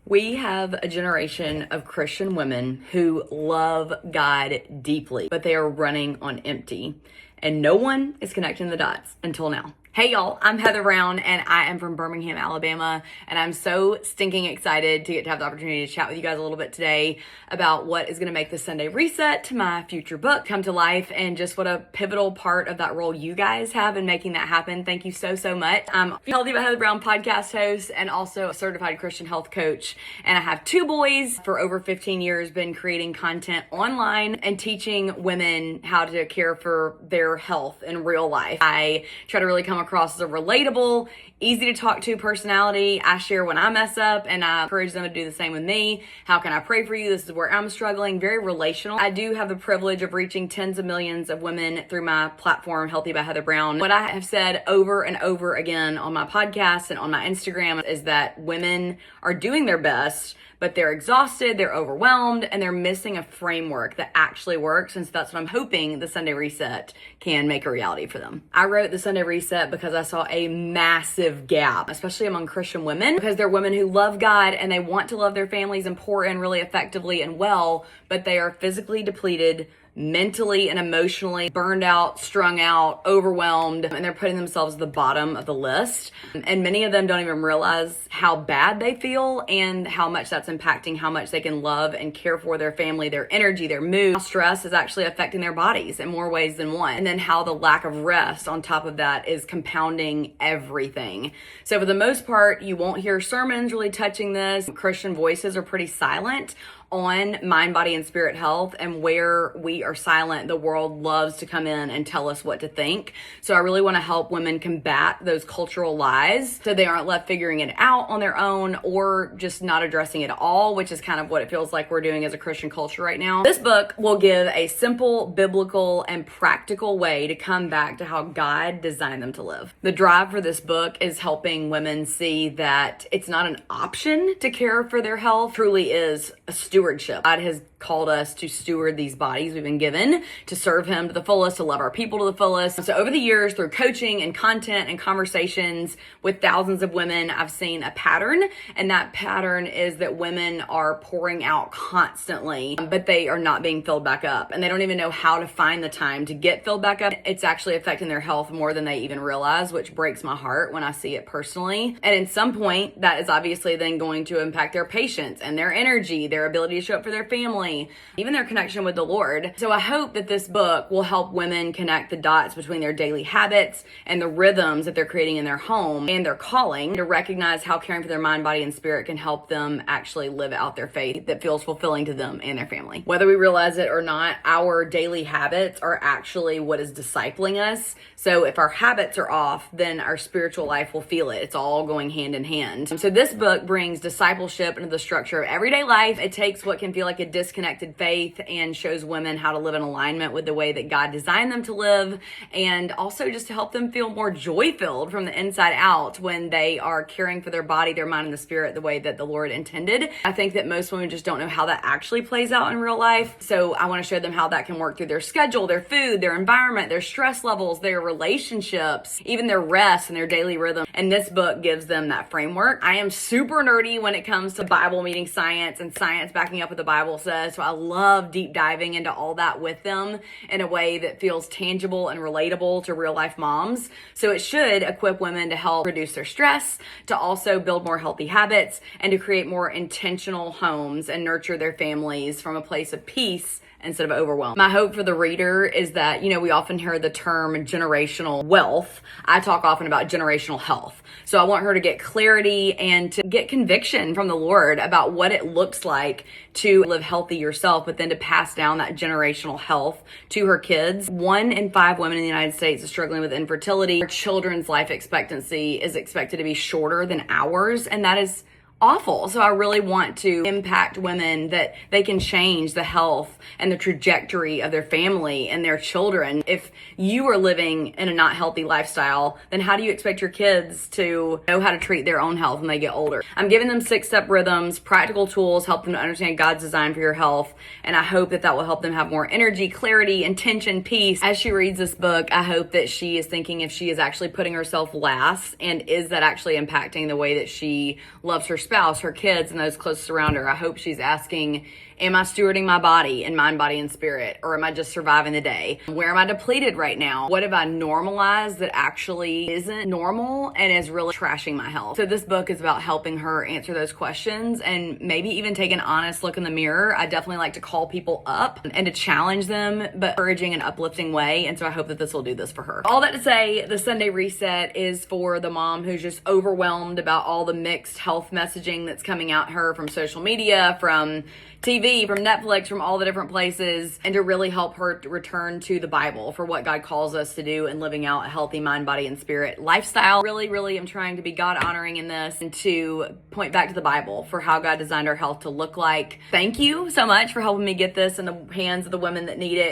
We have a generation of Christian women who love God deeply, but they are running on empty. And no one is connecting the dots until now. Hey y'all, I'm Heather Brown and I am from Birmingham, Alabama, and I'm so stinking excited to get to have the opportunity to chat with you guys a little bit today about what is going to make the Sunday reset to my future book come to life and just what a pivotal part of that role you guys have in making that happen. Thank you so much. I'm a Healthy by Heather Brown podcast host and also a certified Christian health coach, and I have two boys. For over 15 years been creating content online and teaching women how to care for their health in real life. I try to really come across as a relatable, easy to talk to personality. I share when I mess up and I encourage them to do the same with me. How can I pray for you? This is where I'm struggling. Very relational. I do have the privilege of reaching tens of millions of women through my platform, Healthy by Heather Brown. What I have said over and over again on my podcast and on my Instagram is that women are doing their best, but they're exhausted, they're overwhelmed, and they're missing a framework that actually works. And so that's what I'm hoping the Sunday Reset can make a reality for them. I wrote the Sunday Reset because I saw a massive gap, especially among Christian women, because they're women who love God and they want to love their families and pour in really effectively and well, but they are physically depleted, mentally and emotionally burned out, strung out, overwhelmed, and they're putting themselves at the bottom of the list. And many of them don't even realize how bad they feel and how much that's impacting how much they can love and care for their family, their energy, their mood. How stress is actually affecting their bodies in more ways than one. And then how the lack of rest on top of that is compounding everything. So for the most part, you won't hear sermons really touching this. Christian voices are pretty silent on mind, body, and spirit health, and where we are silent, the world loves to come in and tell us what to think. So I really want to help women combat those cultural lies so they aren't left figuring it out on their own or just not addressing it at all, which is kind of what it feels like we're doing as a Christian culture right now. This book will give a simple, biblical, and practical way to come back to how God designed them to live. The drive for this book is helping women see that it's not an option to care for their health, it truly is a stewardship. God has called us to steward these bodies we've been given, to serve Him to the fullest, to love our people to the fullest. So over the years, through coaching and content and conversations with thousands of women, I've seen a pattern, and that pattern is that women are pouring out constantly, but they are not being filled back up, and they don't even know how to find the time to get filled back up. It's actually affecting their health more than they even realize, which breaks my heart when I see it personally. And at some point, that is obviously then going to impact their patience and their energy, their ability to show up for their family, even their connection with the Lord. So I hope that this book will help women connect the dots between their daily habits and the rhythms that they're creating in their home and their calling, to recognize how caring for their mind, body, and spirit can help them actually live out their faith that feels fulfilling to them and their family. Whether we realize it or not, our daily habits are actually what is discipling us. So if our habits are off, then our spiritual life will feel it. It's all going hand in hand. So this book brings discipleship into the structure of everyday life. It takes what can feel like a disconnected faith and shows women how to live in alignment with the way that God designed them to live, and also just to help them feel more joy-filled from the inside out when they are caring for their body, their mind, and the spirit the way that the Lord intended. I think that most women just don't know how that actually plays out in real life. So I want to show them how that can work through their schedule, their food, their environment, their stress levels, their relationships, even their rest and their daily rhythm. And this book gives them that framework. I am super nerdy when it comes to Bible meeting science and science backing up what the Bible says. So I love deep diving into all that with them in a way that feels tangible and relatable to real life moms. So it should equip women to help reduce their stress, to also build more healthy habits, and to create more intentional homes and nurture their families from a place of peace instead of overwhelm. My hope for the reader is that, we often hear the term generational wealth. I talk often about generational health. So I want her to get clarity and to get conviction from the Lord about what it looks like to live healthy yourself, but then to pass down that generational health to her kids. 1 in 5 women in the United States is struggling with infertility. Our children's life expectancy is expected to be shorter than ours, and that is awful. So I really want to impact women that they can change the health and the trajectory of their family and their children. If you are living in a not healthy lifestyle, then how do you expect your kids to know how to treat their own health when they get older? I'm giving them 6-step rhythms, practical tools, help them to understand God's design for your health. And I hope that that will help them have more energy, clarity, intention, peace. As she reads this book, I hope that she is thinking if she is actually putting herself last, and is that actually impacting the way that she loves her spouse, her kids, and those closest around her. I hope she's asking, am I stewarding my body in mind, body, and spirit? Or am I just surviving the day? Where am I depleted right now? What have I normalized that actually isn't normal and is really trashing my health? So this book is about helping her answer those questions and maybe even take an honest look in the mirror. I definitely like to call people up and to challenge them, but encouraging and uplifting way. And so I hope that this will do this for her. All that to say, the Sunday reset is for the mom who's just overwhelmed about all the mixed health messaging that's coming at her from social media, from TV, from Netflix, from all the different places, and to really help her to return to the Bible for what God calls us to do in living out a healthy mind, body, and spirit lifestyle. Really am trying to be God honoring in this and to point back to the Bible for how God designed our health to look like. Thank you so much for helping me get this in the hands of the women that need it.